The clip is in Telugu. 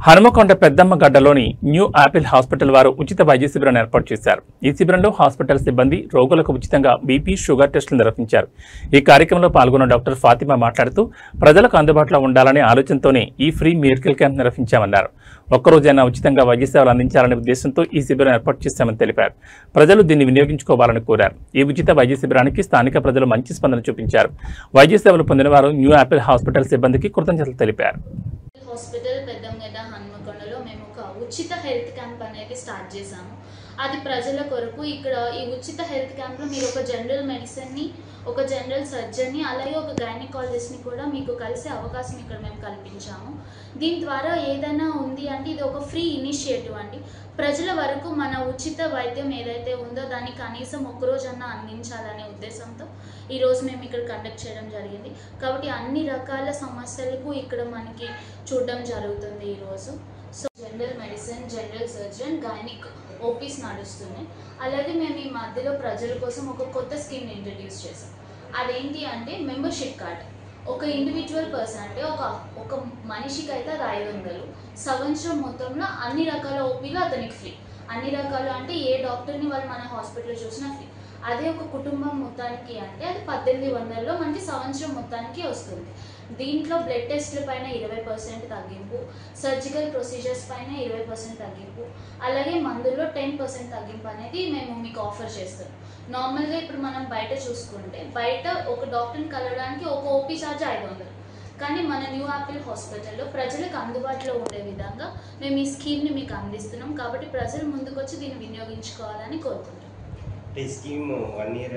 హనుమకొండ పెద్దమ్మ గడ్డలోని న్యూ ఆపిల్ హాస్పిటల్ వారు ఉచిత వైద్య శిబిరాన్ని ఏర్పాటు చేశారు। ఈ శిబిరంలో హాస్పిటల్ సిబ్బంది రోగులకు ఉచితంగా బీపీ, షుగర్ టెస్టులు నిర్వహించారు। ఈ కార్యక్రమంలో పాల్గొన్న డాక్టర్ ఫాతిమా మాట్లాడుతూ ప్రజలకు అందుబాటులో ఉండాలనే ఆలోచనతోనే ఈ ఫ్రీ మెడికల్ క్యాంప్ నిర్వహించామన్నారు। ఒక్కరోజైనా ఉచితంగా వైద్య సేవలు అందించాలనే ఉద్దేశంతో ఈ శిబిరం ఏర్పాటు చేశామని తెలిపారు। ప్రజలు దీన్ని వినియోగించుకోవాలని కోరారు। ఈ ఉచిత వైద్య శిబిరానికి స్థానిక ప్రజలు మంచి స్పందన చూపించారు। వైద్య సేవలు పొందిన వారు న్యూ ఆపిల్ హాస్పిటల్ సిబ్బందికి కృతజ్ఞతలు తెలిపారు। హాస్పిటల్ పెద్దమ్మగడ్డ హనుమకొండలో మేము ఒక ఉచిత హెల్త్ క్యాంప్ అనేది స్టార్ట్ చేశాము। అది ప్రజల కొరకు। ఇక్కడ ఈ ఉచిత హెల్త్ క్యాంప్లో మీరు ఒక జనరల్ మెడిసిన్ని, ఒక జనరల్ సర్జన్ని, అలాగే ఒక గైనకాలజిస్ట్ని కూడా మీకు కలిసే అవకాశం ఇక్కడ మేము కల్పించాము। దీని ద్వారా ఏదైనా ఉంది అంటే ఇది ఒక ఫ్రీ ఇనిషియేటివ్ అండి। ప్రజల వరకు మన ఉచిత వైద్యం ఏదైతే ఉందో దాన్ని కనీసం ఒక్కరోజన్నా అందించాలనే ఉద్దేశంతో ఈరోజు మేము ఇక్కడ కండక్ట్ చేయడం జరిగింది। కాబట్టి అన్ని రకాల సమస్యలకు ఇక్కడ మనకి చూడడం జరుగుతుంది ఈరోజు। So general medicine, general surgeon, gynaec OPs నడుస్తున్నాయి। అలాగే మేము ఈ మధ్యలో ప్రజల కోసం ఒక కొత్త స్కీమ్ని ఇంట్రడ్యూస్ చేసాం। అదేంటి అంటే మెంబర్షిప్ కార్డ్। ఒక ఇండివిజువల్ పర్సన్ అంటే ఒక మనిషికి అయితే అది 500, సంవత్సరం మొత్తంలో అన్ని రకాల ఓపీలు అతనికి ఫ్రీ। అన్ని రకాలు అంటే ఏ డాక్టర్ని వాళ్ళు మన హాస్పిటల్లో చూసినా ఫ్రీ। అదే ఒక కుటుంబం మొత్తానికి అంటే అది 1800లో మనకి సంవత్సరం మొత్తానికి వస్తుంది। దీంట్లో బ్లడ్ టెస్ట్ల పైన 20% తగ్గింపు, సర్జికల్ ప్రొసీజర్స్ పైన 20% తగ్గింపు, అలాగే మందుల్లో 10% తగ్గింపు అనేది మేము మీకు ఆఫర్ చేస్తాం। నార్మల్గా ఇప్పుడు మనం బయట చూసుకుంటే బయట ఒక డాక్టర్ని కలవడానికి ఒక ఓపీ ఛార్జ్ 500, కానీ మన న్యూ ఆపిల్ హాస్పిటల్లో ప్రజలకు అందుబాటులో ఉండే విధంగా మేము ఈ స్కీమ్ని మీకు అందిస్తున్నాం। కాబట్టి ప్రజలు ముందుకొచ్చి దీన్ని వినియోగించుకోవాలని కోరుకుంటున్నాం। ఈ స్కీమ్ 1 year